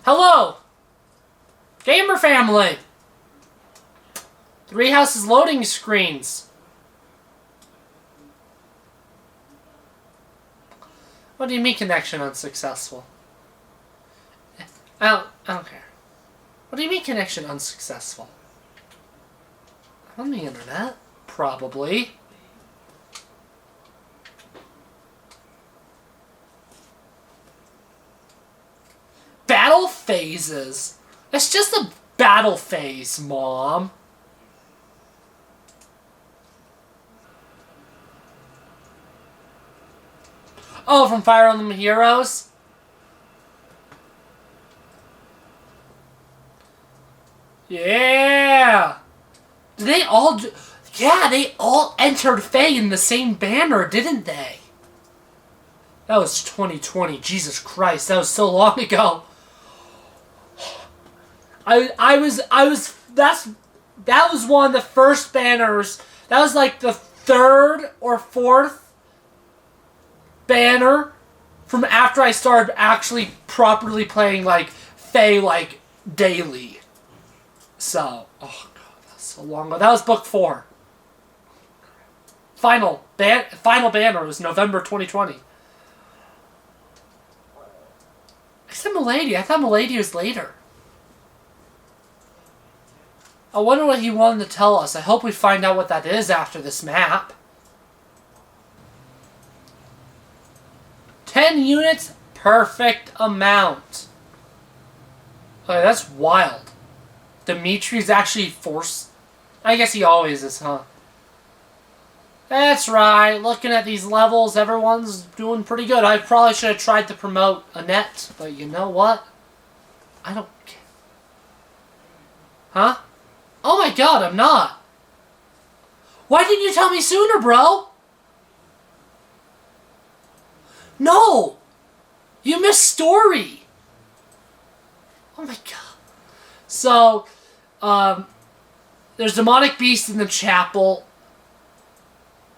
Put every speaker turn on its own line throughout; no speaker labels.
Hello! Gamer family! 3 houses loading screens. What do you mean connection unsuccessful? I don't care. What do you mean connection unsuccessful? On the internet? Probably. Battle phases. It's just a battle phase, Mom. Oh, from Fire Emblem Heroes? Yeah! Did they all yeah, they all entered Faye in the same banner, didn't they? That was 2020. Jesus Christ, that was so long ago. That was one of the first banners. That was like the 3rd or 4th banner from after I started actually properly playing like Faye like daily. So, oh god, that's so long ago. That was book 4. Final banner was November 2020. Except Milady. I thought Milady was later. I wonder what he wanted to tell us. I hope we find out what that is after this map. 10 units, perfect amount. Okay, that's wild. Dimitri's actually forced. I guess he always is, huh? That's right. Looking at these levels, everyone's doing pretty good. I probably should have tried to promote Annette, but you know what? I don't care. Huh? Oh my god, I'm not. Why didn't you tell me sooner, bro? No! You missed story! Oh my god. So, there's demonic beasts in the chapel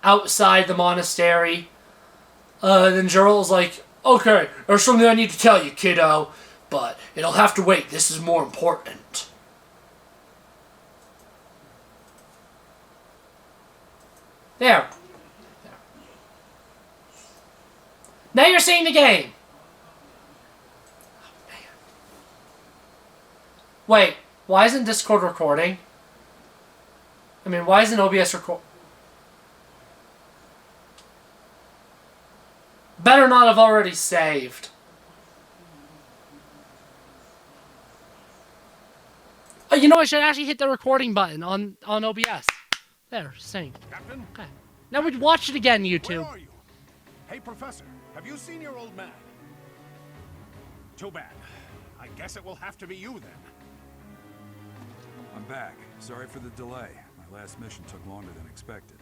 outside the monastery. Then Gerald's like, okay, there's something I need to tell you, kiddo, but it'll have to wait. This is more important. There. Now you're seeing the game. Oh, man. Wait, why isn't Discord recording? I mean, why isn't OBS record? Better not have already saved. Oh, you know, I should actually hit the recording button on OBS. There, sing.
Captain?
Okay. Now we watch it again, YouTube.
Where are you? Hey, Professor, have you seen your old man? Too bad. I guess it will have to be you then.
I'm back. Sorry for the delay. My last mission took longer than expected.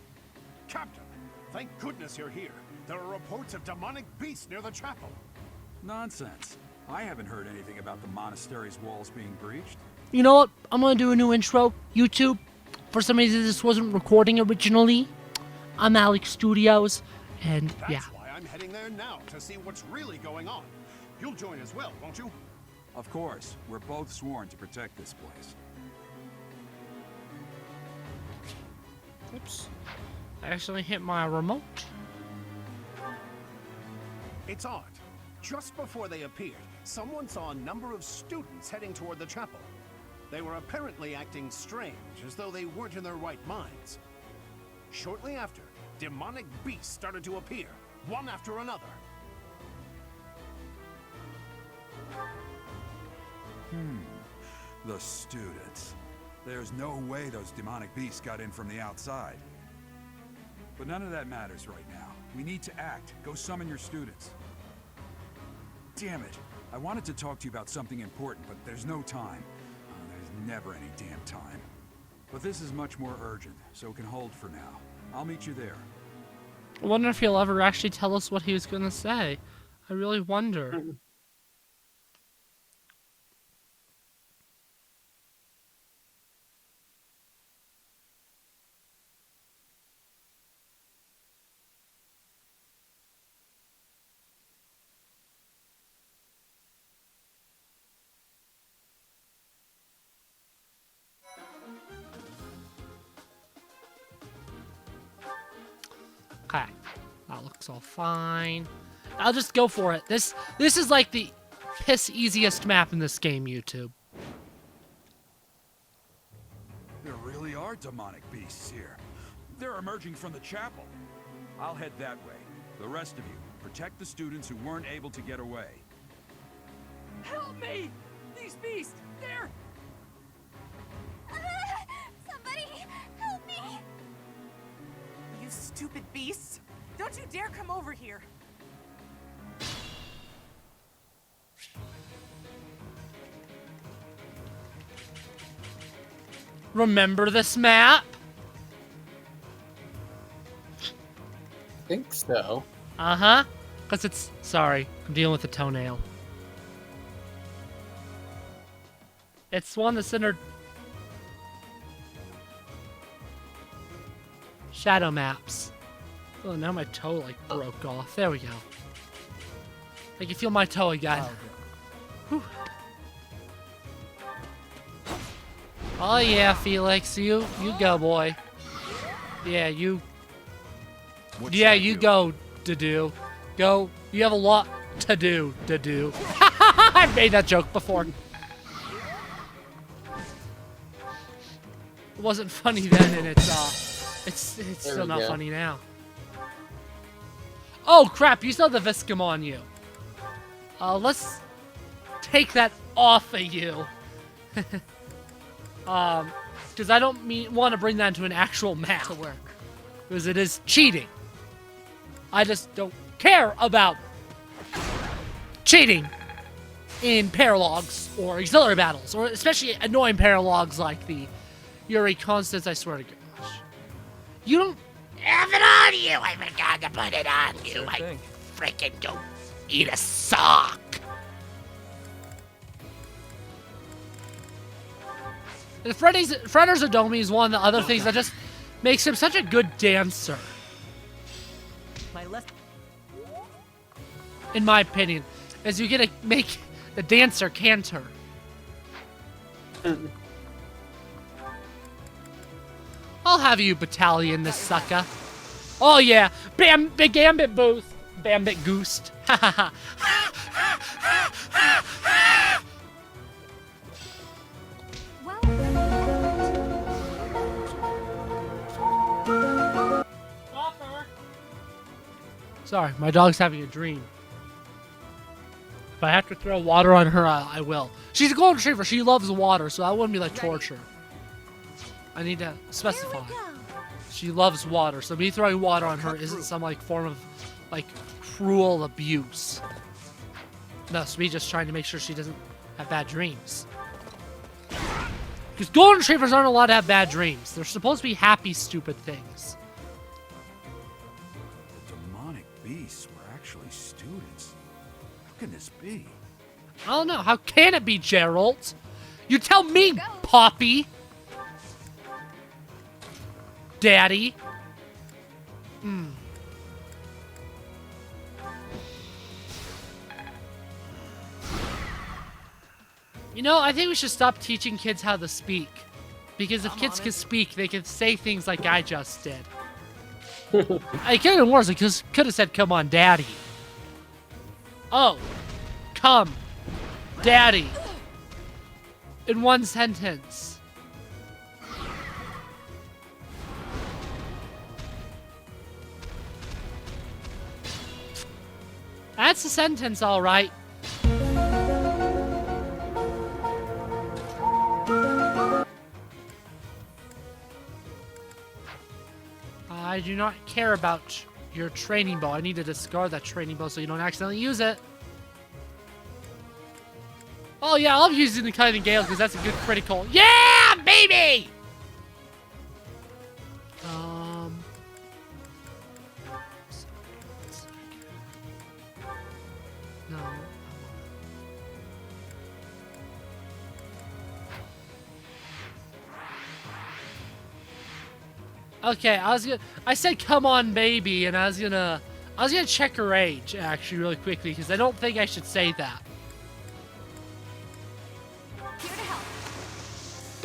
Captain, thank goodness you're here. There are reports of demonic beasts near the chapel.
Nonsense. I haven't heard anything about the monastery's walls being breached.
You know what? I'm gonna do a new intro. YouTube. For some reason, this wasn't recording originally. I'm Alex Studios, and
That's
yeah.
why I'm heading there now to see what's really going on. You'll join as well, won't you?
Of course. We're both sworn to protect this place.
Oops. I accidentally hit my remote.
It's odd. Just before they appeared, someone saw a number of students heading toward the chapel. They were apparently acting strange, as though they weren't in their right minds. Shortly after, demonic beasts started to appear, one after another.
The students. There's no way those demonic beasts got in from the outside. But none of that matters right now. We need to act. Go summon your students. Damn it. I wanted to talk to you about something important, but there's no time. There's never any damn time. But this is much more urgent, so it can hold for now. I'll meet you there.
I wonder if he'll ever actually tell us what he was gonna say. I really wonder. Okay. That looks all fine. I'll just go for it. This is like the piss easiest map in this game, YouTube.
There really are demonic beasts here. They're emerging from the chapel. I'll head that way. The rest of you, protect the students who weren't able to get away.
Help me! These beasts, they're...
Somebody, help me!
You stupid beasts! Don't you dare come over here!
Remember this map?
I think so.
Uh-huh. Because it's... Sorry, I'm dealing with a toenail. It's one that's centered... Shadow maps. Oh, now my toe, like, broke off. There we go. I can feel my toe again. Whew. Oh, yeah, Felix. You go, boy. Yeah, you... Yeah, you go, to-do. Go. You have a lot to do, to-do. I've made that joke before. It wasn't funny then, and it's still not funny now. Oh, crap, you still have the Viscum on you. Let's take that off of you. Because I don't want to bring that into an actual map to work. Because it is cheating. I just don't care about cheating in paralogs or auxiliary battles, or especially annoying paralogs like the Yuri Constance, I swear to gosh. You don't have it on you! I forgot to put it on you! I freaking don't eat a sock! The Fredder's Adomi is one of the other things that just makes him such a good dancer. In my opinion, as you get to make the dancer canter. I'll have you battalion this sucker. Oh yeah, big Gambit boost, Bambit Goosed. Ha ha ha. Sorry, my dog's having a dream. If I have to throw water on her, I will. She's a golden retriever. She loves water, so that wouldn't be like torture. I need to specify. She loves water, so me throwing water on her isn't some like form of like cruel abuse. No, it's me just trying to make sure she doesn't have bad dreams. Because golden retrievers aren't allowed to have bad dreams. They're supposed to be happy, stupid things.
Beasts were actually students. How can this be?
I don't know. How can it be, Gerald? You tell me, Poppy. Daddy. You know, I think we should stop teaching kids how to speak. Because if kids can speak, they can say things like I just did. I could have worse because could have said, "Come on, Daddy." Oh, come, Daddy. In one sentence. That's a sentence, all right. I do not care about your training bow. I need to discard that training bow so you don't accidentally use it. Oh yeah, I'll use it in the Cutting Gale because that's a good critical. Yeah, baby! No. Okay, I said come on baby, and I was gonna check her age actually really quickly because I don't think I should say that.
Here to help.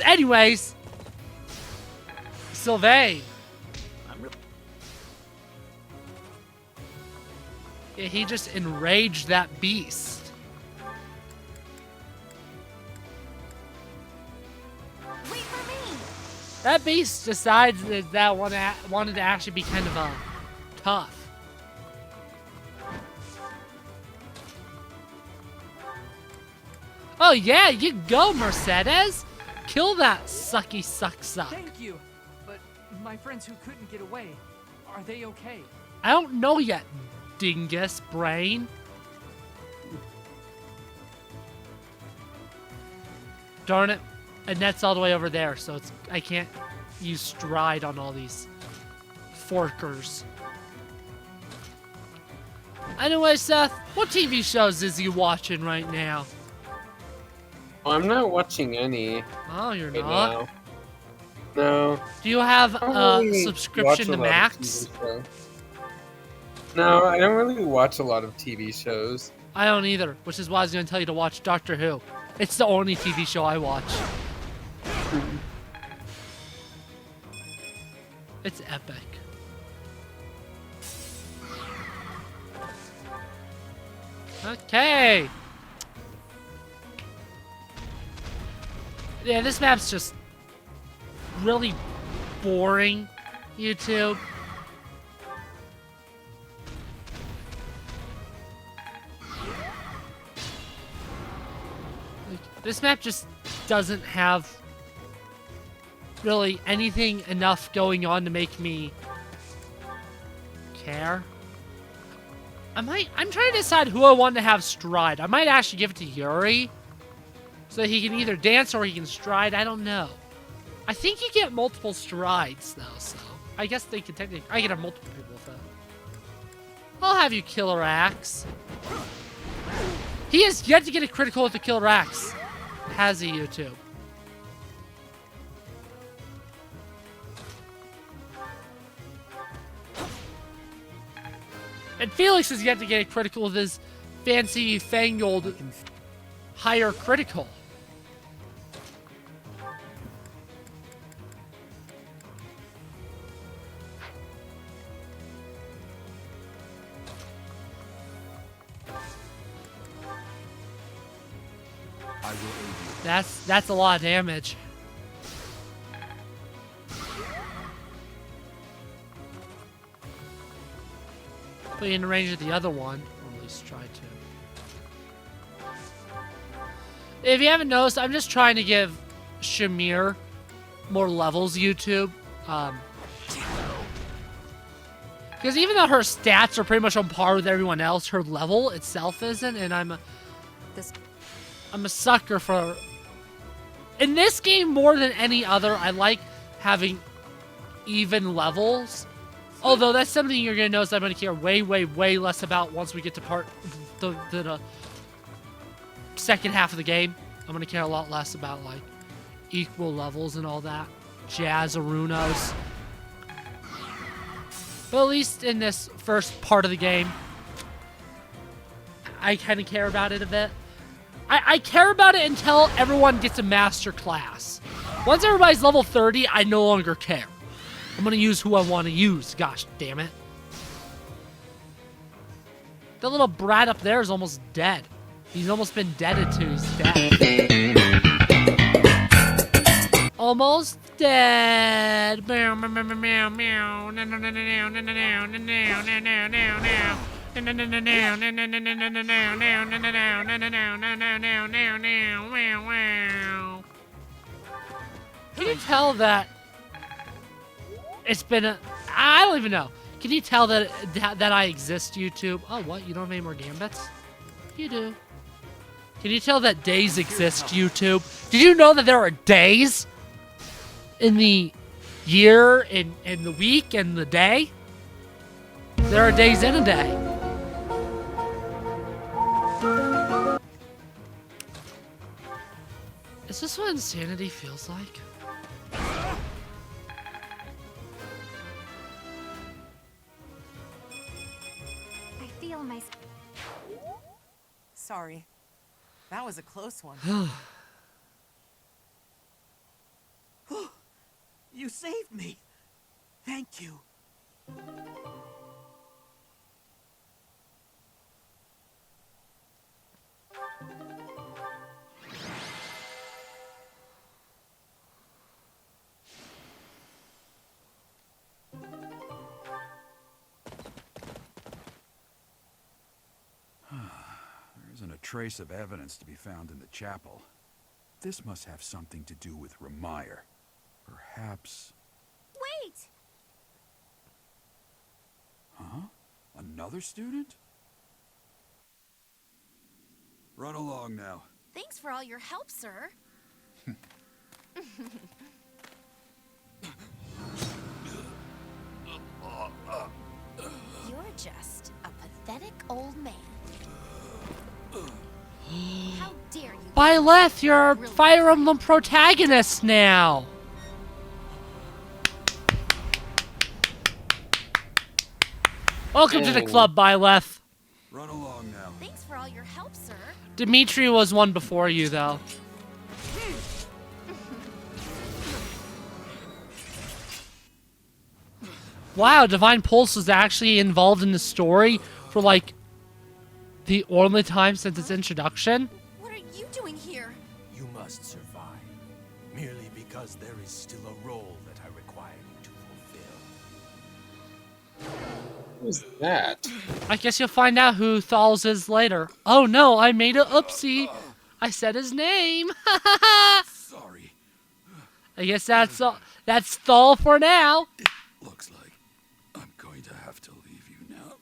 Anyways, Sylvain. Yeah, he just enraged that beast.
Wait for me!
That beast decides that wanted to actually be kind of tough. Oh yeah, you go, Mercedes. Kill that sucky suck.
Thank you. But my friends who couldn't get away, are they okay?
I don't know yet, dingus brain. Darn it. Annette's all the way over there, so I can't use stride on all these forkers. Anyway, Seth, what TV shows is you watching right now?
Well, I'm not watching any
Oh, you're
right
not?
now. No.
Do you have
I don't
a
really
subscription
watch
to
a lot of
Max?
TV shows. No, I don't really watch a lot of TV shows.
I don't either, which is why I was going to tell you to watch Doctor Who. It's the only TV show I watch. It's epic. Okay. Yeah, this map's just really boring, YouTube. Like, this map just doesn't have really anything enough going on to make me care. I'm trying to decide who I want to have stride. I might actually give it to Yuri. So he can either dance or he can stride. I don't know. I think you get multiple strides, though, so... I guess they can technically... I can have multiple people with that. I'll have you Killer Axe. He has yet to get a critical with the Killer Axe. Has he, YouTube? And Felix has yet to get a critical with his fancy, fangled, higher critical.
I will aid you.
That's a lot of damage. Put you in the range of the other one, or at least try to. If you haven't noticed, I'm just trying to give Shamir more levels, YouTube. Because even though her stats are pretty much on par with everyone else, her level itself isn't, and I'm a sucker for... In this game, more than any other, I like having even levels. Although that's something you're going to notice I'm going to care way, way, way less about once we get to the second half of the game. I'm going to care a lot less about, like, equal levels and all that. Jazzarunos. But at least in this first part of the game, I kind of care about it a bit. I care about it until everyone gets a master class. Once everybody's level 30, I no longer care. I'm gonna use who I want to use. Gosh damn it. The little brat up there is almost dead. He's almost been deaded to. He's dead. Almost dead. Meow, meow, meow, meow, meow. No, no, no, no, no, no, no, no, no, no, no, no, no. Can you tell that it's been a... I don't even know. Can you tell that I exist, YouTube? Oh, what? You don't have any more gambits? You do. Can you tell that days exist, YouTube? Did you know that there are days in the year, in the week, and the day? There are days in a day. Is this what insanity feels like?
I feel my...
Sorry. That was a close one.
You saved me. Thank you.
trace of evidence to be found in the chapel. This must have something to do with Ramire. Perhaps...
Wait!
Huh? Another student? Run along now.
Thanks for all your help, sir. You're just a pathetic old man. How dare you?
Byleth, you're a Fire Emblem protagonist now. Welcome to the club, Byleth.
Run along now.
Thanks for all your help, sir.
Dimitri was one before you, though. Wow, Divine Pulse is actually involved in the story for, like, the only time since its introduction.
What are you doing here?
You must survive, merely because there is still a role that I require you to fulfill.
Who's that?
I guess you'll find out who Thals is later. Oh no, I made a oopsie. I said his name.
Sorry.
I guess that's Thal for now.
Looks like I'm going to have to leave you now.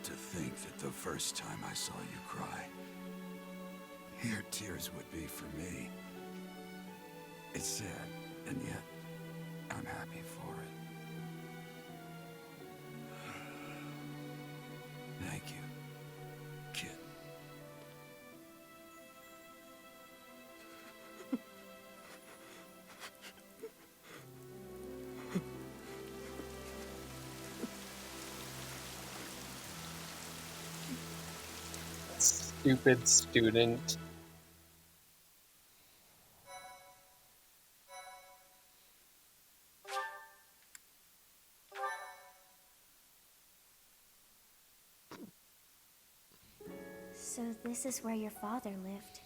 To think that the first time I saw you cry, your tears would be for me. It's sad, and yet I'm happy for it. Thank you, kid.
Stupid student.
So this is where your father lived.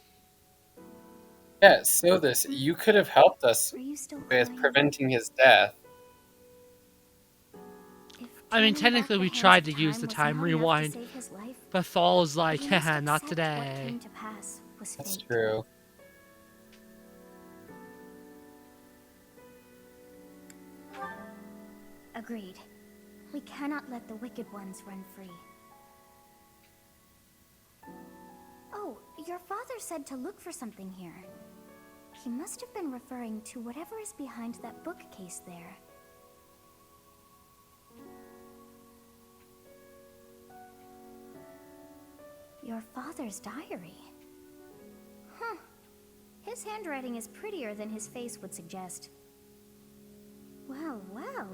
Yeah, so this, you could have helped us
Were you still
with
crying?
preventing his death.
If
I mean,
turning back
technically
the
we
hands
tried
of
to use the
was
time
not enough to
rewind,
save his life,
but Thal was like,
he must
haha, not
accept what
today.
came to pass was
That's
fate.
true.
Agreed. We cannot let the wicked ones run free. Oh, your father said to look for something here. He must have been referring to whatever is behind that bookcase there. Your father's diary. Huh. His handwriting is prettier than his face would suggest. Well, well.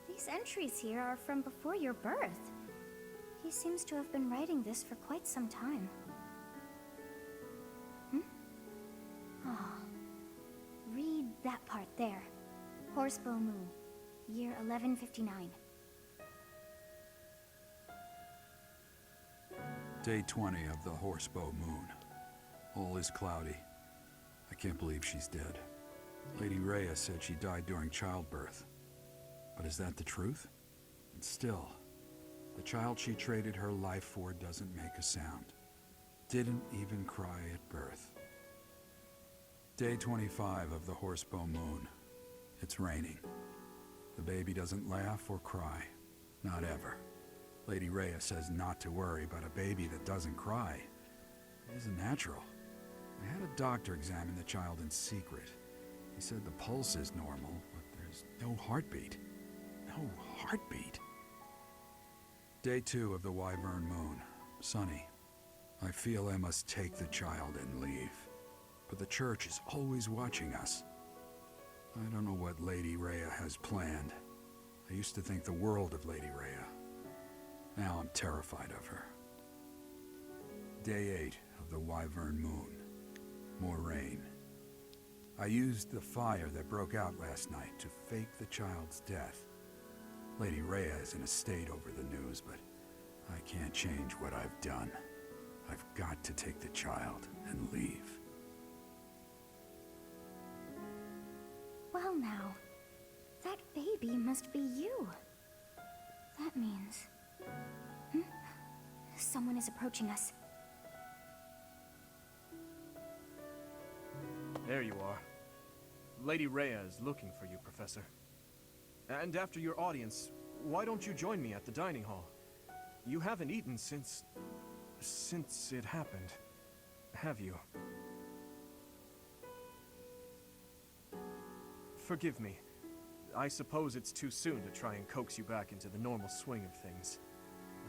These entries here are from before your birth. He seems to have been writing this for quite some time. Oh. Read that part there. Horsebow Moon, year 1159.
Day 20 of the Horsebow Moon. All is cloudy. I can't believe she's dead. Lady Rhea said she died during childbirth. But is that the truth? And still, the child she traded her life for doesn't make a sound. Didn't even cry at birth. Day 25 of the Horsebow Moon. It's raining. The baby doesn't laugh or cry. Not ever. Lady Rhea says not to worry about a baby that doesn't cry. It isn't natural. I had a doctor examine the child in secret. He said the pulse is normal, but there's no heartbeat. No heartbeat. Day 2 of the Wyvern Moon. Sunny. I feel I must take the child and leave. But the church is always watching us. I don't know what Lady Rhea has planned. I used to think the world of Lady Rhea. Now I'm terrified of her. Day 8 of the Wyvern Moon. More rain. I used the fire that broke out last night to fake the child's death. Lady Rhea is in a state over the news, but I can't change what I've done. I've got to take the child and leave.
Well now, that baby must be you. That means... Someone is approaching us.
There you are. Lady Rhea is looking for you, Professor. And after your audience, why don't you join me at the dining hall? You haven't eaten since it happened, have you? Forgive me. I suppose it's too soon to try and coax you back into the normal swing of things.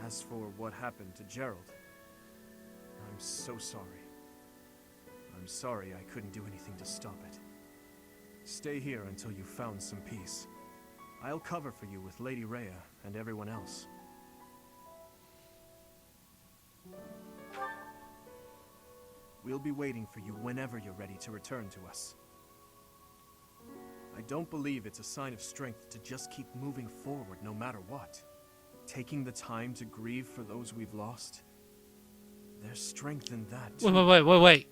As for what happened to Gerald, I'm so sorry. I'm sorry I couldn't do anything to stop it. Stay here until you've found some peace. I'll cover for you with Lady Rhea and everyone else. We'll be waiting for you whenever you're ready to return to us. I don't believe it's a sign of strength to just keep moving forward no matter what. Taking the time to grieve for those we've lost. There's strength in that too.
Wait.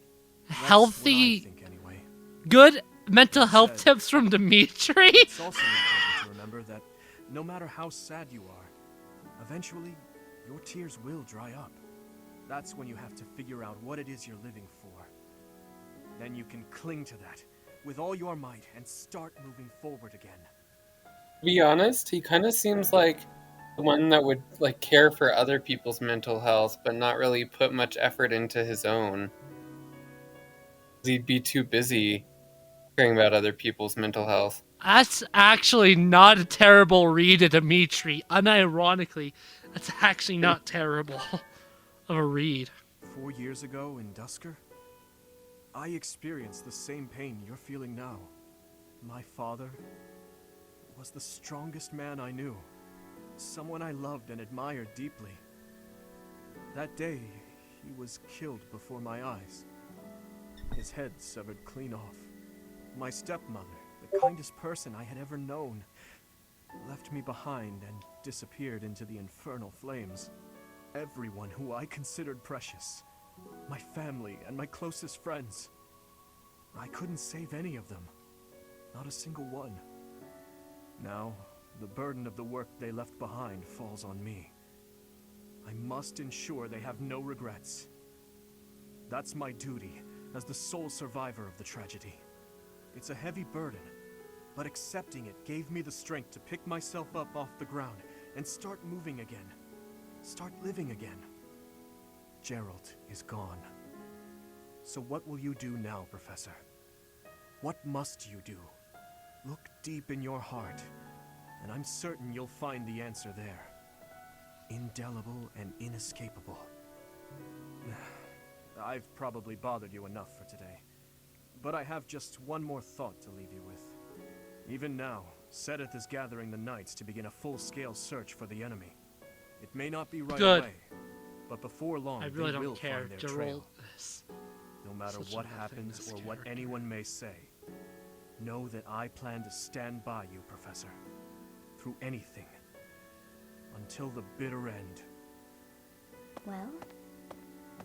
That's
Healthy,
what I think anyway.
good mental
That
health
said,
tips from Dimitri?
It's also important to remember that no matter how sad you are, eventually your tears will dry up. That's when you have to figure out what it is you're living for. Then you can cling to that with all your might and start moving forward again.
To be honest, he kind of seems like the one that would like care for other people's mental health, but not really put much effort into his own. He'd be too busy caring about other people's mental health.
That's actually not a terrible read of Dimitri. Unironically, that's actually not terrible of a read.
4 years ago in Dusker, I experienced the same pain you're feeling now. My father was the strongest man I knew. Someone I loved and admired deeply. That day, he was killed before my eyes. His head severed clean off. My stepmother, the kindest person I had ever known, left me behind and disappeared into the infernal flames. Everyone who I considered precious, my family and my closest friends, I couldn't save any of them. Not a single one. Now, the burden of the work they left behind falls on me. I must ensure they have no regrets. That's my duty as the sole survivor of the tragedy. It's a heavy burden, but accepting it gave me the strength to pick myself up off the ground and start moving again. Start living again. Gerald is gone. So what will you do now, Professor? What must you do? Look deep in your heart, and I'm certain you'll find the answer there. Indelible and inescapable. I've probably bothered you enough for today, but I have just one more thought to leave you with. Even now, Seth is gathering the knights to begin a full-scale search for the enemy. It may not be right
Good.
away, but before long
I really
they will
don't care
find their
to
trail.
roll this.
No matter
Such a
what
nothing
happens
this
or what
character.
anyone may say, know that I plan to stand by you, Professor, through anything, until the bitter end.
Well,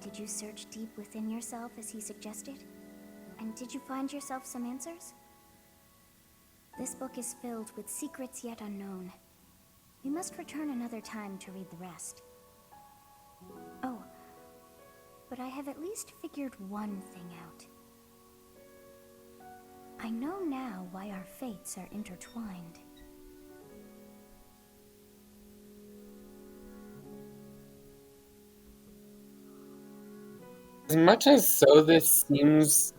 did you search deep within yourself as he suggested? And did you find yourself some answers? This book is filled with secrets yet unknown. We must return another time to read the rest. Oh, but I have at least figured one thing out. I know now why our fates are intertwined.
As much as so this seems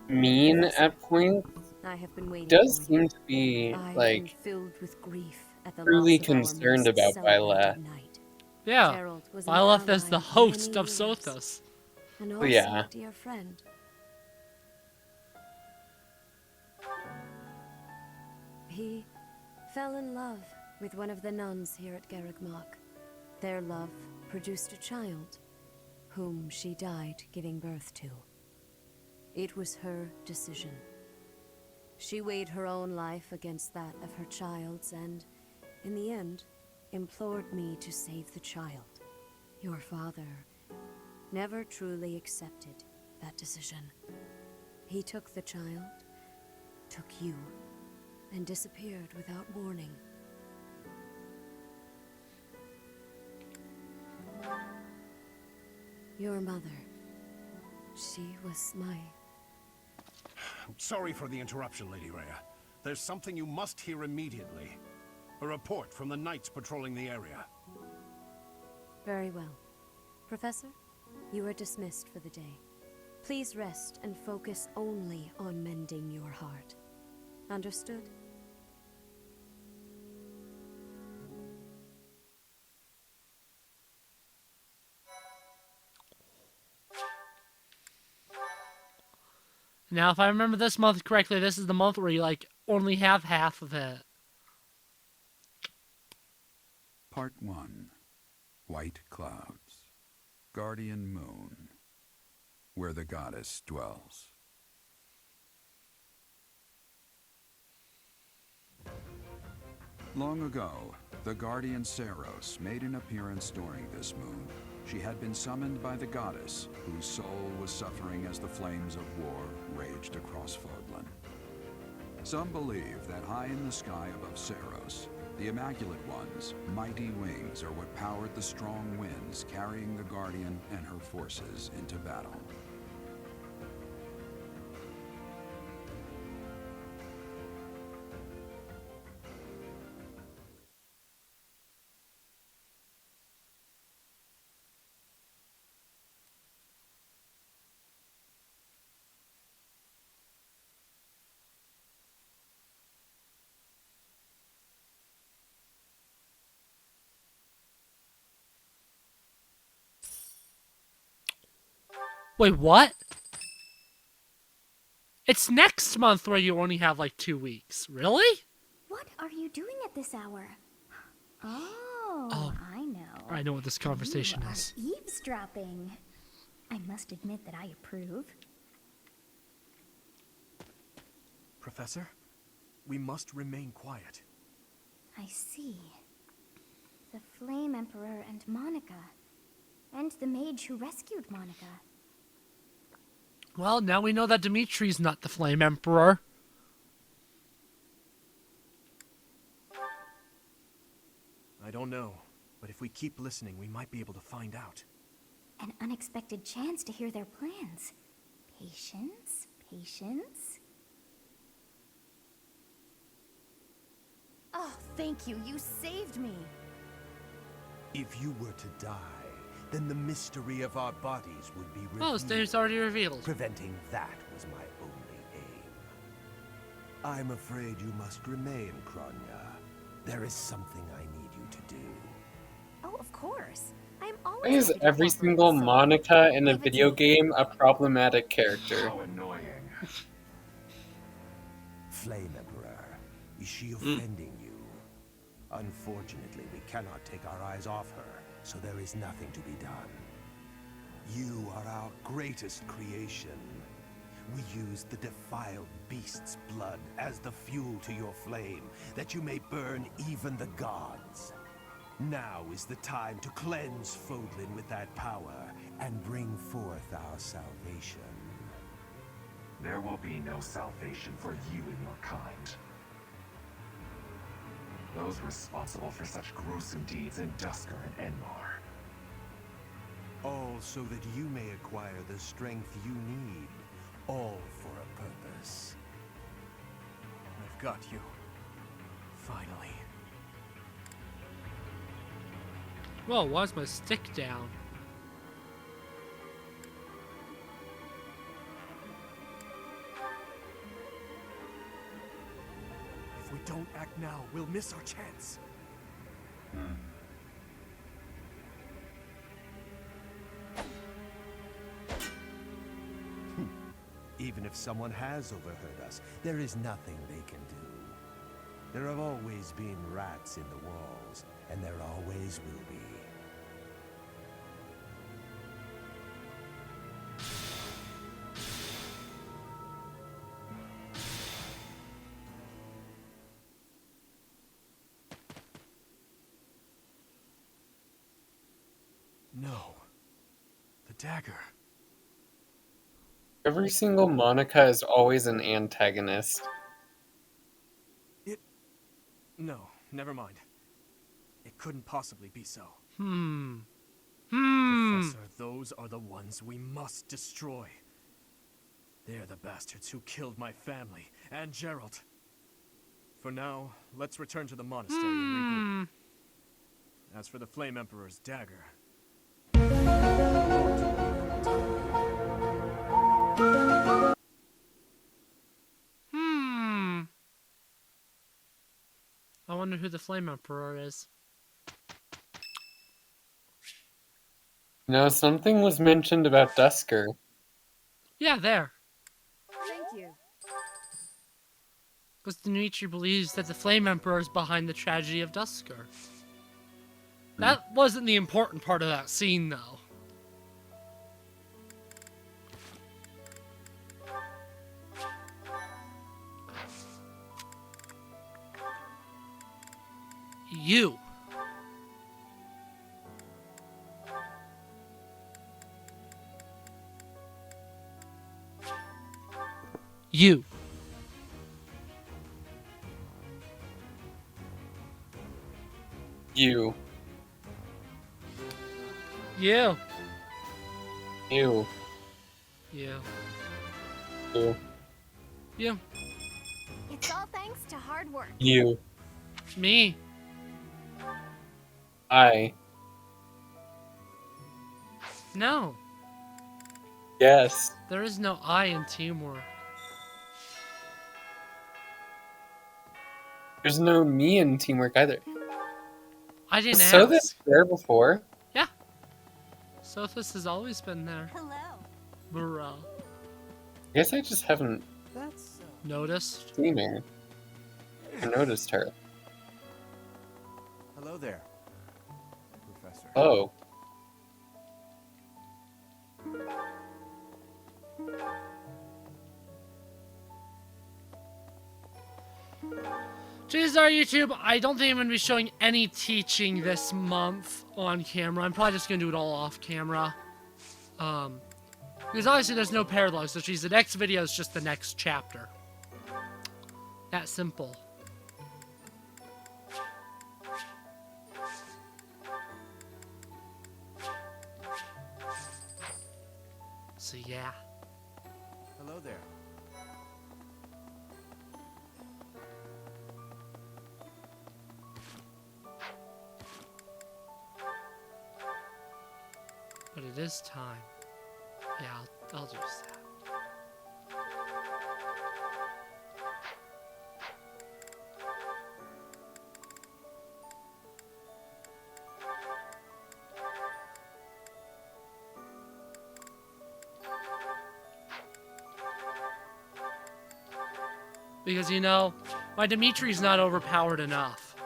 mean at points,
I have been waiting
he does
for you.
seem to be,
I am
like,
filled with grief at the
truly
loss of our
concerned
most
about
celebrated
Byleth.
knight.
Yeah,
Gerald was an
Byleth is the
ally for
host
many
of
years,
Sothos.
and
Oh,
also
yeah.
a dear friend. He fell in love with one of the nuns here at Garrigmach. Their love produced a child, whom she died giving birth to. It was her decision. She weighed her own life against that of her child's and, in the end, implored me to save the child. Your father never truly accepted that decision. He took the child, took you, and disappeared without warning. Your mother, she was my...
Sorry for the interruption, Lady Rhea. There's something you must hear immediately. A report from the knights patrolling the area.
Very well. Professor, you are dismissed for the day. Please rest and focus only on mending your heart. Understood?
Now, if I remember this month correctly, this is the month where you, like, only have half of it.
Part 1. White Clouds. Guardian Moon. Where the goddess dwells. Long ago, the guardian Saros made an appearance during this moon. She had been summoned by the goddess, whose soul was suffering as the flames of war raged across Fodlan. Some believe that high in the sky above Saros, the Immaculate One's mighty wings are what powered the strong winds carrying the Guardian and her forces into battle.
Wait, what? It's next month where you only have like 2 weeks. Really?
What are you doing at this hour?
Oh.
I know.
I know what this conversation
You are
is.
eavesdropping. I must admit that I approve.
Professor, we must remain quiet.
I see. The Flame Emperor and Monica. And the mage who rescued Monica.
Well, now we know that Dimitri's not the Flame Emperor.
I don't know, but if we keep listening, we might be able to find out.
An unexpected chance to hear their plans. Patience, patience.
Oh, thank you. You saved me.
If you were to die, then the mystery of our bodies would be revealed.
Oh, it's already revealed.
Preventing that was my only aim. I'm afraid you must remain, Kronya. There is something I need you to do.
Oh, of course. I'm always
Why is
happy to
every
cooperate,
single
so
Monica in a
leave it to
video
me.
game a problematic character?
How annoying. Flame Emperor, is she offending you? Unfortunately, we cannot take our eyes off her, so there is nothing to be done. You are our greatest creation. We use the defiled beast's blood as the fuel to your flame, that you may burn even the gods. Now is the time to cleanse Fodlan with that power and bring forth our salvation.
There will be no salvation for you and your kind. Those responsible for such gruesome deeds in Duscur and Enmar.
All so that you may acquire the strength you need, all for a purpose.
I've got you. Finally.
Whoa, why's my stick down?
If we don't act now, we'll miss our chance.
Even if someone has overheard us, there is nothing they can do. There have always been rats in the walls, and there always will be.
No. The dagger.
Every single Monica is always an antagonist.
No, never mind. It couldn't possibly be so. Professor, those are the ones we must destroy. They're the bastards who killed my family and Gerald. For now, let's return to the monastery and regroup. As for the Flame Emperor's dagger...
I wonder who the Flame Emperor is.
No, something was mentioned about Dusker.
Yeah, there.
Thank you.
Because Dimitri believes that the Flame Emperor is behind the tragedy of Dusker. That wasn't the important part of that scene, though. You. You.
You.
You.
You.
You.
You.
You.
It's all thanks to hard work.
You.
Me.
I.
No.
Yes.
There is no I in teamwork.
There's no me in teamwork either.
I didn't
So
ask.
that's there before.
Yeah. Sothis has always been there.
Hello.
Bro.
I guess I just haven't
Noticed?
seen her. Or noticed her.
Hello there, Professor.
Oh.
Chances are, YouTube, I don't think I'm going to be showing any teaching this month on camera. I'm probably just going to do it all off camera. Because obviously there's no parallel, so the next video is just the next chapter. That simple. So yeah.
Hello there.
But it is time. Yeah, I'll do that. Because, you know, my Dimitri's not overpowered enough.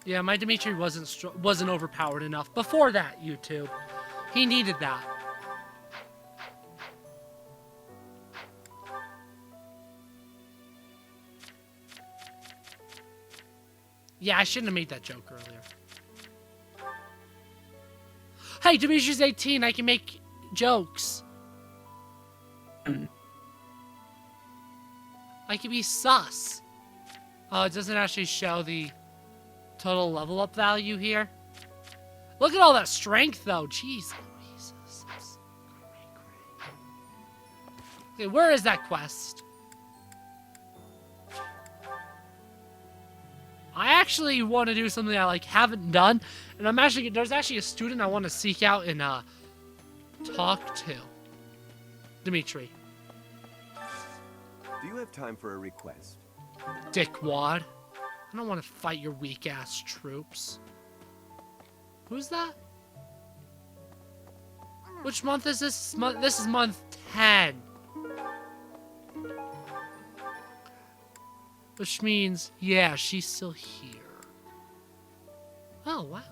Yeah, my Dimitri wasn't overpowered enough. Before that, YouTube. He needed that. Yeah, I shouldn't have made that joke earlier. Hey, Dimitri's 18. I can make jokes. I can be sus. Oh, it doesn't actually show the total level up value here. Look at all that strength, though. Jeez Louise. That's great. Okay, where is that quest? I actually want to do something I haven't done, and there's actually a student I want to seek out and talk to. Dimitri.
Do you have time for a request?
Dickwad. I don't want to fight your weak-ass troops. Who's that? Which month is this? This is month 10. Which means, yeah, she's still here. Oh, wow.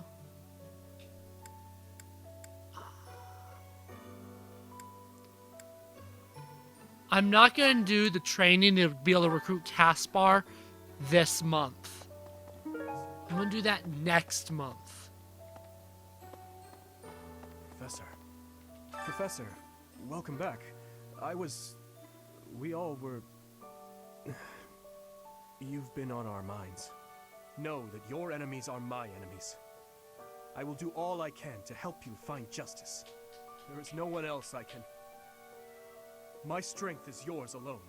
I'm not going to do the training to be able to recruit Caspar this month. I'm gonna do that next month.
Professor, welcome back. We all were... You've been on our minds. Know that your enemies are my enemies. I will do all I can to help you find justice. There is no one else I can... My strength is yours alone.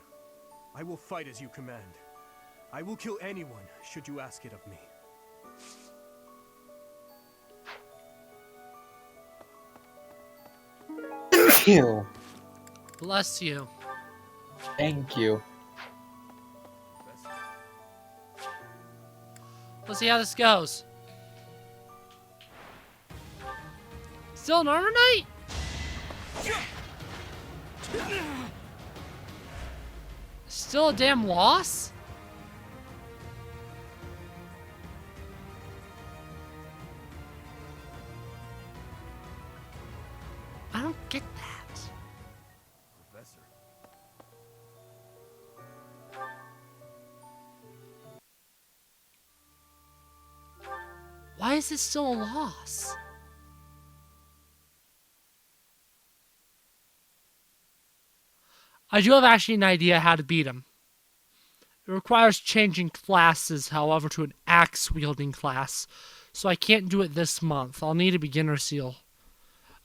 I will fight as you command. I will kill anyone, should you ask it of me.
Thank you.
Bless you.
Thank you.
Let's see how this goes. Still an armor knight? Still a damn loss? I don't get that.
Professor.
Why is this still a loss? I do have actually an idea how to beat him. It requires changing classes, however, to an axe-wielding class. So I can't do it this month. I'll need a beginner seal.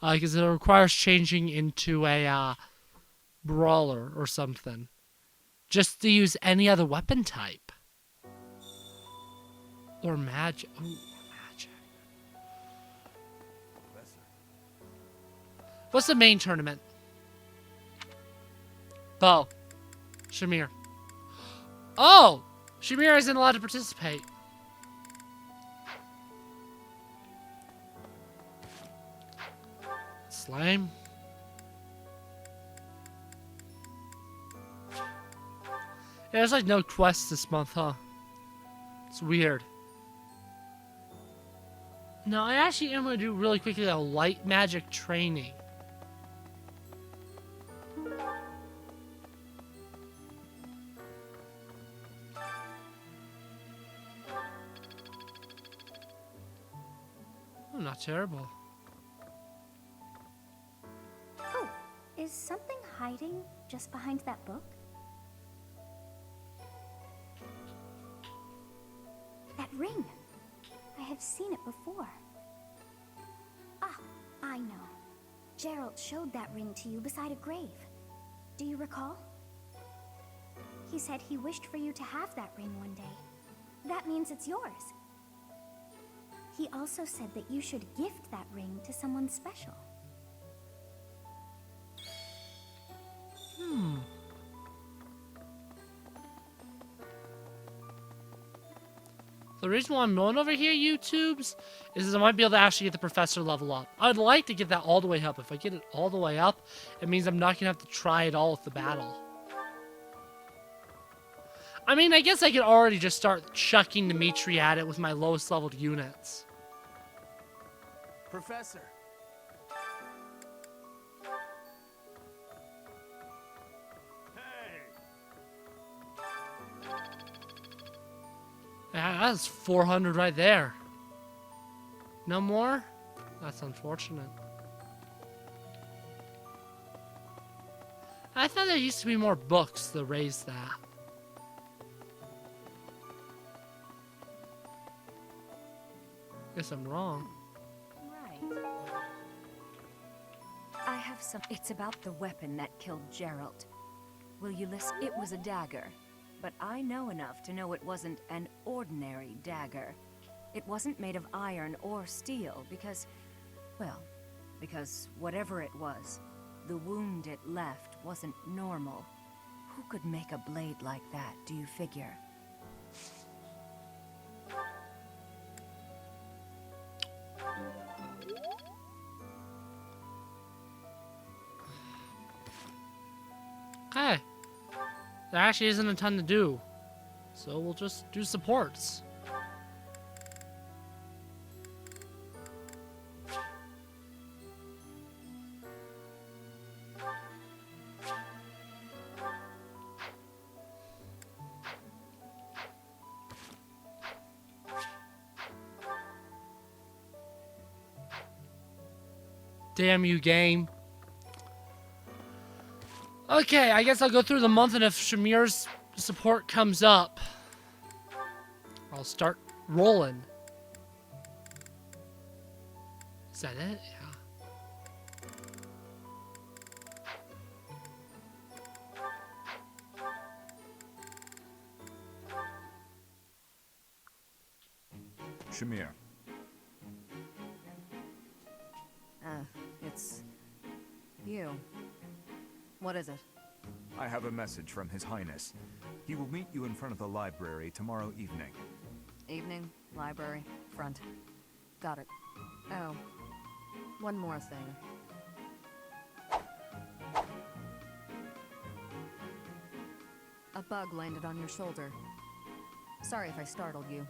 Because it requires changing into a brawler or something. Just to use any other weapon type. Or magic. Ooh, magic. What's the main tournament? Bo. Shamir. Oh! Shamir isn't allowed to participate. It's lame. Yeah, there's like no quests this month, huh? It's weird. No, I actually am going to do really quickly a light magic training. Oh, not terrible.
Oh, is something hiding just behind that book? That ring! I have seen it before. Ah, I know. Gerald showed that ring to you beside a grave. Do you recall? He said he wished for you to have that ring one day. That means it's yours. He also said that you should gift that ring to someone special.
The reason why I'm going over here, YouTubes, is I might be able to actually get the professor level up. I'd like to get that all the way up. If I get it all the way up, it means I'm not going to have to try it all with the battle. I mean, I guess I could already just start chucking Dimitri at it with my lowest leveled units.
Professor.
Yeah, that's 400 right there. No more? That's unfortunate. I thought there used to be more books that raised that. Guess I'm wrong.
Right. I have some... It's about the weapon that killed Gerald. Will you listen? It was a dagger. But I know enough to know it wasn't an ordinary dagger. It wasn't made of iron or steel because, well, because whatever it was, the wound it left wasn't normal. Who could make a blade like that, do you figure?
Okay. There actually isn't a ton to do. So we'll just do supports. Damn you, game. Okay, I guess I'll go through the month, and if Shamir's support comes up, I'll start rolling. Is that it? Yeah.
Shamir.
It's you. What is it?
I have a message from His Highness. He will meet you in front of the library tomorrow evening.
Evening, library, front. Got it. Oh, one more thing. A bug landed on your shoulder. Sorry if I startled you.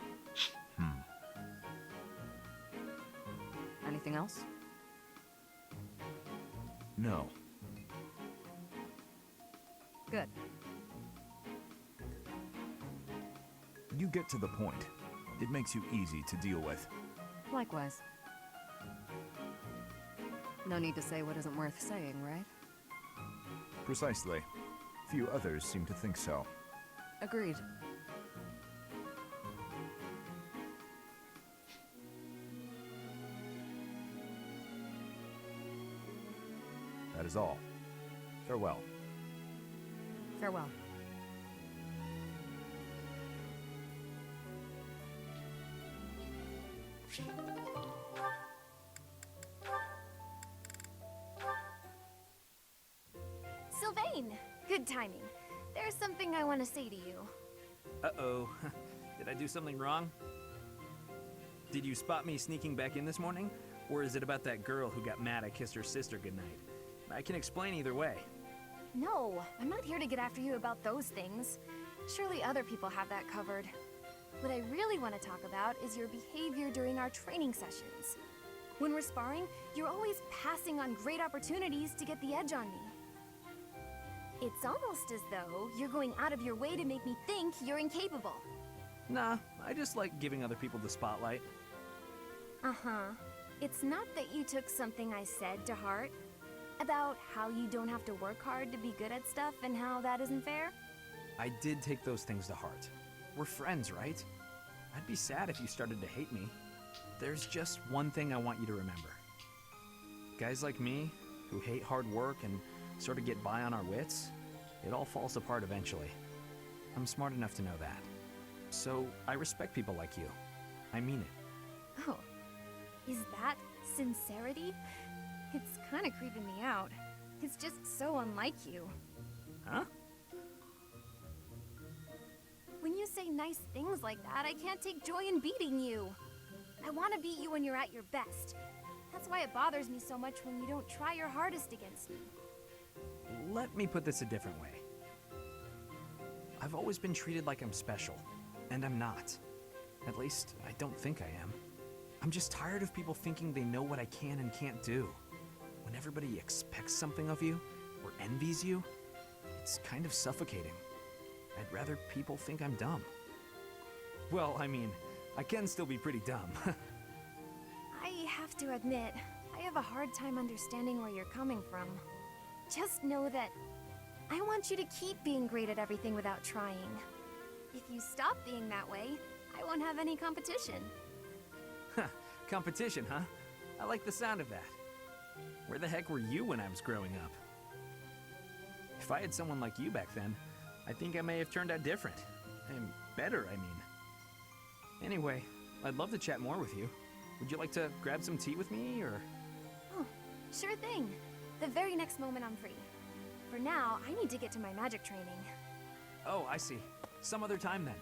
Anything else?
No.
Good.
You get to the point. It makes you easy to deal with.
Likewise. No need to say what isn't worth saying, right?
Precisely. Few others seem to think so.
Agreed.
That is all. Farewell.
Farewell.
Sylvain! Good timing. There's something I want to say to you.
Uh-oh. Did I do something wrong? Did you spot me sneaking back in this morning? Or is it about that girl who got mad I kissed her sister goodnight? I can explain either way.
No, I'm not here to get after you about those things. Surely other people have that covered. What I really want to talk about is your behavior during our training sessions. When we're sparring, you're always passing on great opportunities to get the edge on me. It's almost as though you're going out of your way to make me think you're incapable.
Nah, I just like giving other people the spotlight.
Uh-huh. It's not that you took something I said to heart. About how you don't have to work hard to be good at stuff and how that isn't fair?
I did take those things to heart. We're friends, right? I'd be sad if you started to hate me. There's just one thing I want you to remember. Guys like me, who hate hard work and sort of get by on our wits, it all falls apart eventually. I'm smart enough to know that. So I respect people like you. I mean it.
Oh, is that sincerity? It's kind of creeping me out. It's just so unlike you.
Huh?
When you say nice things like that, I can't take joy in beating you. I want to beat you when you're at your best. That's why it bothers me so much when you don't try your hardest against me.
Let me put this a different way. I've always been treated like I'm special, and I'm not. At least, I don't think I am. I'm just tired of people thinking they know what I can and can't do. When everybody expects something of you, or envies you, it's kind of suffocating. I'd rather people think I'm dumb. Well, I mean, I can still be pretty dumb.
I have to admit, I have a hard time understanding where you're coming from. Just know that I want you to keep being great at everything without trying. If you stop being that way, I won't have any competition.
Competition, huh? I like the sound of that. Where the heck were you when I was growing up? If I had someone like you back then, I think I may have turned out different. And better, I mean. Anyway, I'd love to chat more with you. Would you like to grab some tea with me, or...?
Oh, sure thing. The very next moment I'm free. For now, I need to get to my magic training.
Oh, I see. Some other time then.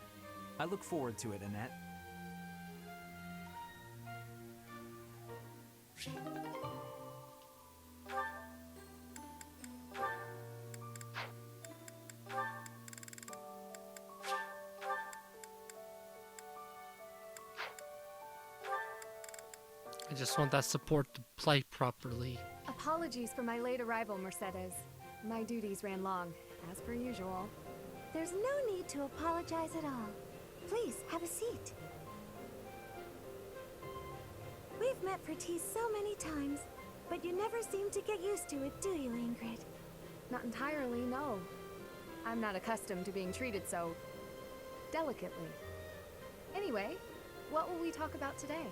I look forward to it, Annette.
I just want that support to play properly.
Apologies for my late arrival, Mercedes. My duties ran long, as per usual.
There's no need to apologize at all. Please, have a seat. We've met for tea so many times.
but you never seem to get used to it, do you, Ingrid?
Not entirely, no. I'm not accustomed to being treated so delicately. Anyway, what will we talk about today?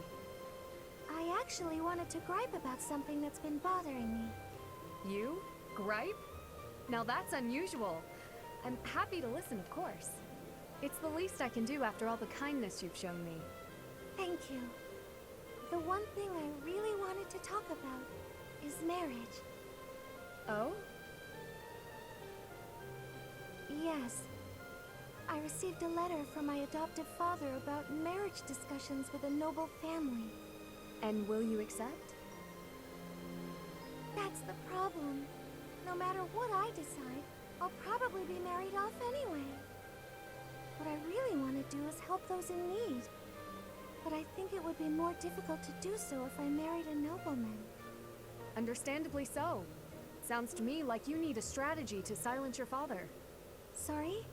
I actually wanted to gripe about something that's been bothering me.
You? Gripe? Now that's unusual. I'm happy to listen, of course. It's the least I can do after all the kindness you've shown me.
Thank you. The one thing I really wanted to talk about is marriage.
Oh?
Yes. I received a letter from my adoptive father about marriage discussions with a noble family.
And will you accept?
That's the problem. No matter what I decide, I'll probably be married off anyway. What I really want to do is help those in need. But I think it would be more difficult to do so if I married a nobleman.
Understandably so. Sounds to me like you need a strategy to silence your father.
Sorry?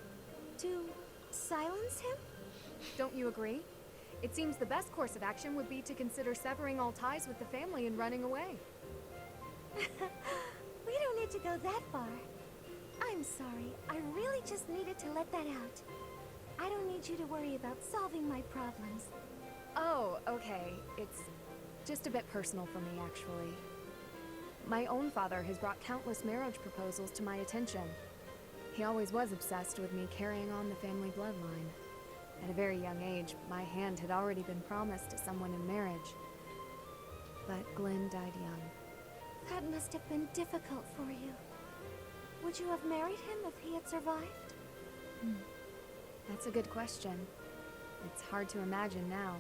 To silence him?
Don't you agree? It seems the best course of action would be to consider severing all ties with the family and running away.
We don't need to go that far. I'm sorry. I really just needed to let that out. I don't need you to worry about solving my problems.
Oh, okay. It's just a bit personal for me, actually. My own father has brought countless marriage proposals to my attention. He always was obsessed with me carrying on the family bloodline. At a very young age, my hand had already been promised to someone in marriage. But Glenn died young.
That must have been difficult for you. Would you have married him if he had survived?
That's a good question. It's hard to imagine now.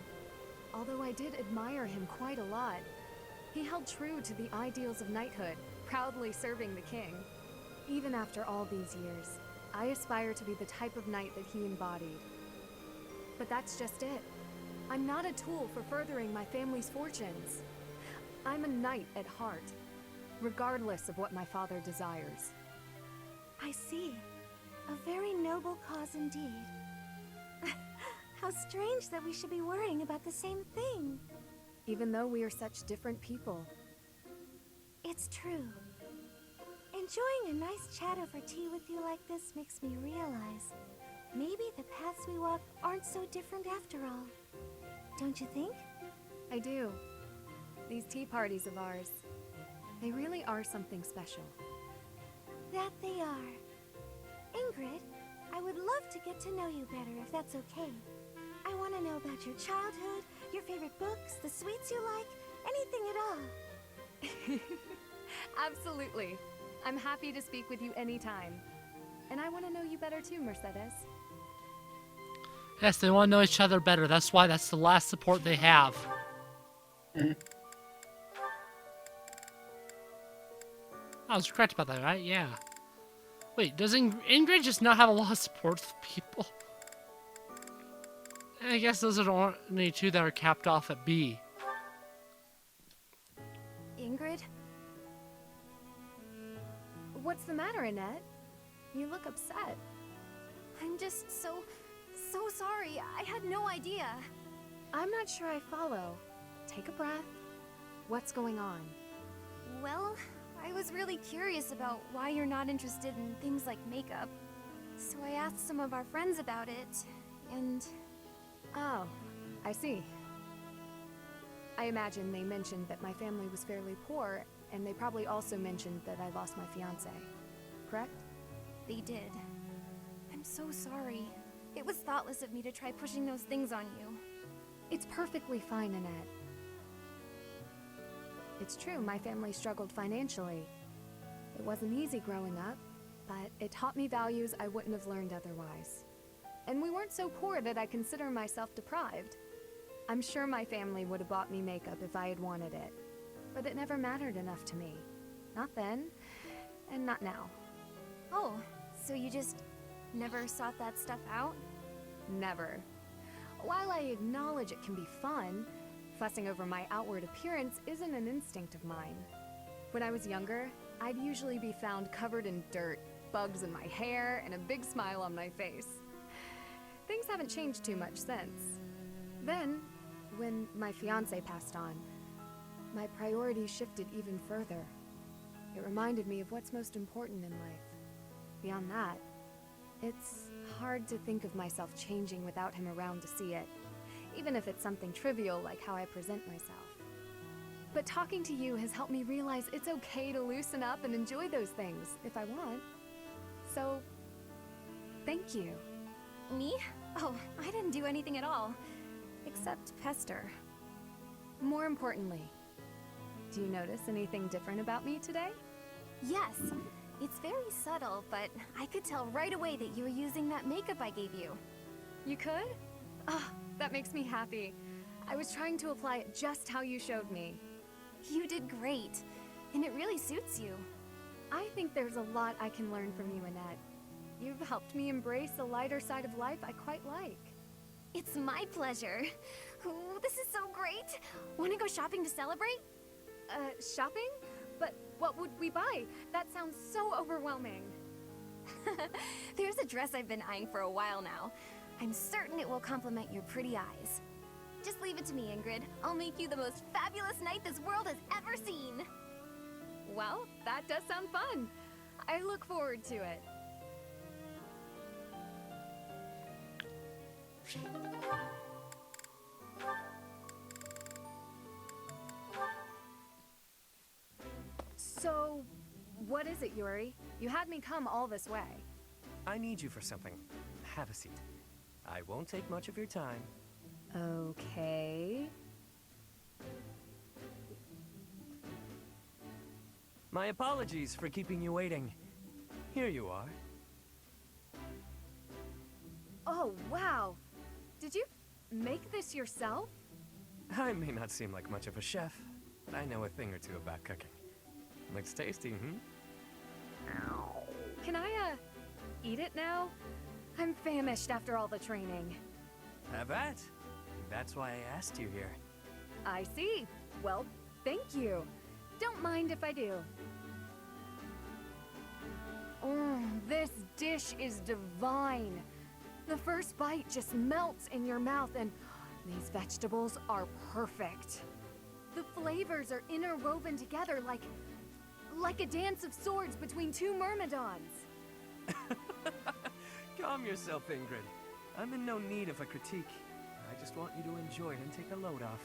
Although I did admire him quite a lot. He held true to the ideals of knighthood, proudly serving the king. Even after all these years, I aspire to be the type of knight that he embodied. But that's just it. I'm not a tool for furthering my family's fortunes. I'm a knight at heart, regardless of what my father desires.
I see. A very noble cause indeed. How strange that we should be worrying about the same thing.
Even though we are such different people.
It's true. Enjoying a nice chat over tea with you like this makes me realize maybe the paths we walk aren't so different after all. Don't you think?
I do. These tea parties of ours, they really are something special.
That they are. Ingrid, I would love to get to know you better if that's okay. I want to know about your childhood, your favorite books, the sweets you like, anything at all.
Absolutely. I'm happy to speak with you anytime. And I want to know you better too, Mercedes.
Yes, they want to know each other better. That's why that's the last support they have. I was correct about that, right? Yeah. Wait, does Ingrid just not have a lot of support with people? I guess those are the only two that are capped off at B.
Ingrid? What's the matter, Annette? You look upset.
I'm just so sorry. I had no idea.
I'm not sure I follow. Take a breath. What's going on?
Well, I was really curious about why you're not interested in things like makeup. So I asked some of our friends about it, and...
Oh, I see. I imagine they mentioned that my family was fairly poor, and they probably also mentioned that I lost my fiancé. Correct?
They did. I'm so sorry. It was thoughtless of me to try pushing those things on you.
It's perfectly fine, Annette. It's true, my family struggled financially. It wasn't easy growing up, but it taught me values I wouldn't have learned otherwise. And we weren't so poor that I consider myself deprived. I'm sure my family would have bought me makeup if I had wanted it, but it never mattered enough to me. Not then, and not now.
Oh, so you just never sought that stuff out?
Never. While I acknowledge it can be fun, fussing over my outward appearance isn't an instinct of mine. When I was younger, I'd usually be found covered in dirt, bugs in my hair, and a big smile on my face. Things haven't changed too much since. Then, when my fiancé passed on, my priorities shifted even further. It reminded me of what's most important in life. Beyond that, it's hard to think of myself changing without him around to see it, even if it's something trivial like how I present myself. But talking to you has helped me realize it's okay to loosen up and enjoy those things if I want. So, thank you.
Me? Oh, I didn't do anything at all. Except pester.
More importantly, do you notice anything different about me today?
Yes. It's very subtle, but I could tell right away that you were using that makeup I gave you.
You could? Oh, that makes me happy. I was trying to apply it just how you showed me.
You did great, and it really suits you.
I think there's a lot I can learn from you, Annette. You've helped me embrace a lighter side of life I quite like.
It's my pleasure. Ooh, this is so great. Want to go shopping to celebrate?
Shopping? But what would we buy? That sounds so overwhelming.
There's a dress I've been eyeing for a while now. I'm certain it will complement your pretty eyes. Just leave it to me, Ingrid. I'll make you the most fabulous knight this world has ever seen.
Well, that does sound fun. I look forward to it. So, what is it, Yuri? You had me come all this way.
I need you for something. Have a seat. I won't take much of your time.
Okay.
My apologies for keeping you waiting. Here you are.
Oh, wow. Did you make this yourself?
I may not seem like much of a chef, but I know a thing or two about cooking. Looks tasty,
Can I, eat it now? I'm famished after all the training.
Have at. That's why I asked you here.
I see. Well, thank you. Don't mind if I do. This dish is divine. The first bite just melts in your mouth, and these vegetables are perfect. The flavors are interwoven together like a dance of swords between two myrmidons.
Calm yourself, Ingrid. I'm in no need of a critique. I just want you to enjoy it and take a load off.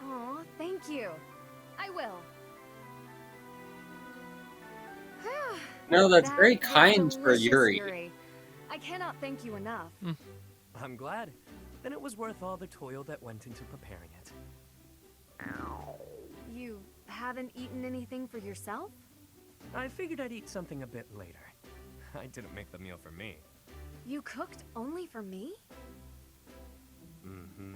Aw, thank you. I will.
No, that's
That
very
was
kind for
delicious,
Yuri.
I cannot thank you enough.
I'm glad. Then it was worth all the toil that went into preparing it.
You haven't eaten anything for yourself?
I figured I'd eat something a bit later. I didn't make the meal for me.
You cooked only for me?
Mm-hmm.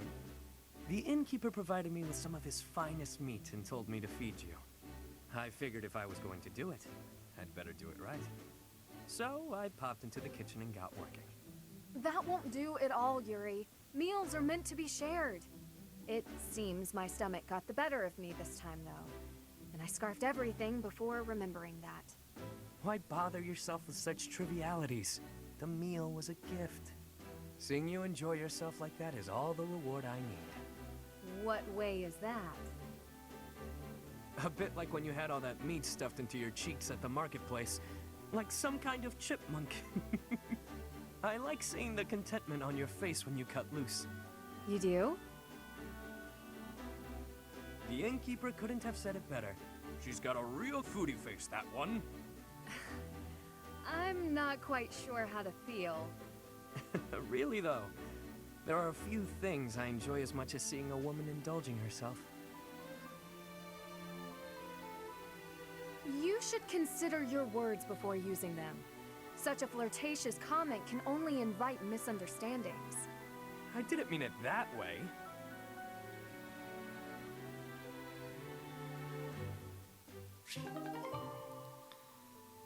The innkeeper provided me with some of his finest meat and told me to feed you. I figured if I was going to do it, I'd better do it right. So I popped into the kitchen and got working.
That won't do at all, Yuri. Meals are meant to be shared. It seems my stomach got the better of me this time, though. And I scarfed everything before remembering that.
Why bother yourself with such trivialities? The meal was a gift. Seeing you enjoy yourself like that is all the reward I need.
What way is that?
A bit like when you had all that meat stuffed into your cheeks at the marketplace. Like some kind of chipmunk. I like seeing the contentment on your face when you cut loose.
You do?
The innkeeper couldn't have said it better. She's got a real foodie face, that one.
I'm not quite sure how to feel.
Really, though. There are a few things I enjoy as much as seeing a woman indulging herself.
You should consider your words before using them. Such a flirtatious comment can only invite misunderstandings.
I didn't mean it that way.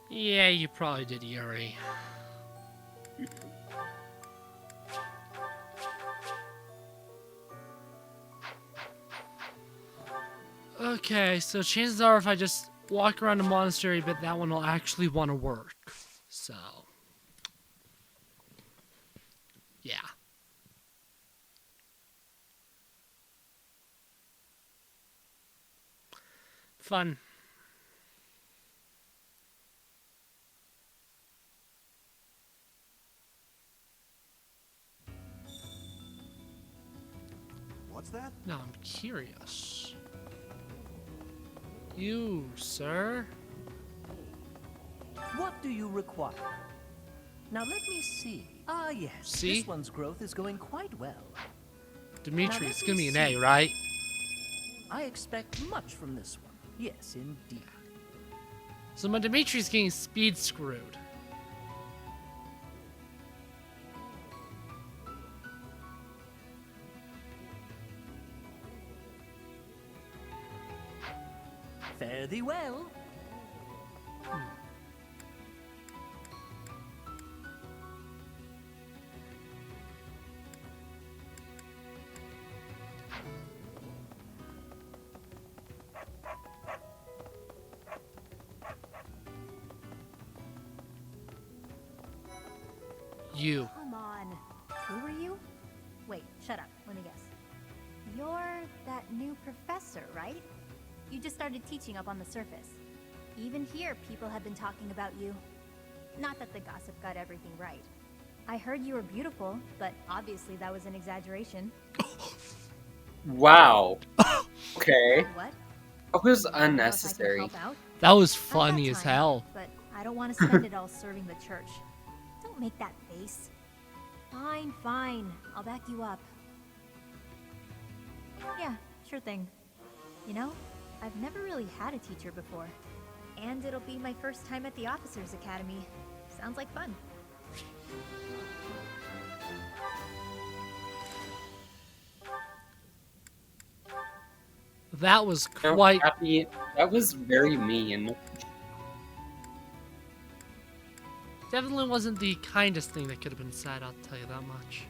Yeah, you probably did, Yuri. Okay, so chances are if I just walk around the monastery a bit, that one will actually want to work. So, yeah. Fun.
What's that?
Now I'm curious. You, sir?
What do you require? Now let me see. Ah, yes.
See?
This one's growth is going quite well.
Dimitri,
Now
it's
let
gonna
me
be an
see.
A, right?
I expect much from this one. Yes, indeed.
So my Dimitri's getting speed screwed.
Fare thee well.
You.
Come on. Who are you? Wait, shut up. Let me guess. You're that new professor, right? You just started teaching up on the surface. Even here, people have been talking about you. Not that the gossip got everything right. I heard you were beautiful, but obviously that was an exaggeration.
Wow. Okay.
What?
That was
Anything else I can
unnecessary.
help out?
That was
I've got
funny as
time,
hell.
But I don't want to spend it all serving the church. Don't make that face. Fine, fine. I'll back you up. Yeah, sure thing. You know, I've never really had a teacher before. And it'll be my first time at the Officers Academy. Sounds like fun.
That was
No,
quite...
Happy, that was very mean.
Definitely wasn't the kindest thing that could have been said, I'll tell you that much.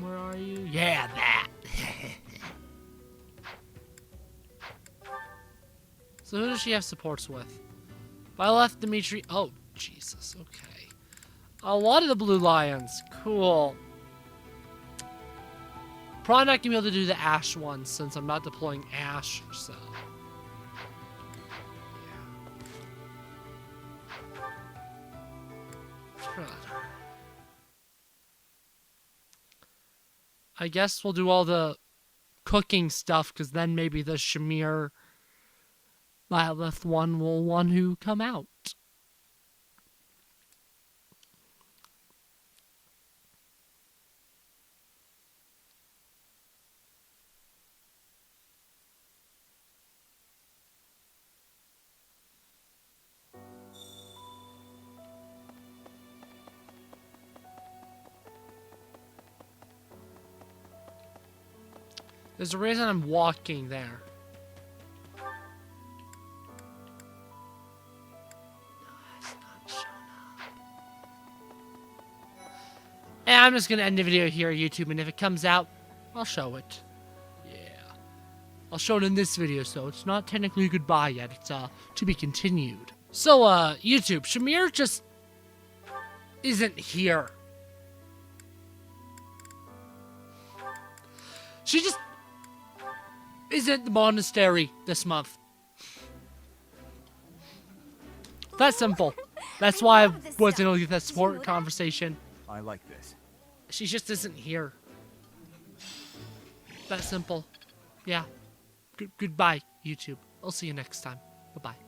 Where are you? Yeah, that! So who does she have supports with? Violet, Dimitri... Oh, Jesus, okay. A lot of the Blue Lions. Cool. Probably not gonna be able to do the Ash one since I'm not deploying Ash, so... Yeah. I guess we'll do all the cooking stuff, because then maybe the Shamir Lilith one will want to come out. There's a reason I'm walking there. And I'm just gonna end the video here, YouTube, and if it comes out, I'll show it. Yeah. I'll show it in this video, so it's not technically goodbye yet. It's to be continued. So, YouTube, Shamir just isn't here. She just isn't at the monastery this month. That's simple. That's why I wasn't able to get that support conversation.
I like this.
She just isn't here. That simple. Yeah. Goodbye, YouTube. I'll see you next time. Bye-bye.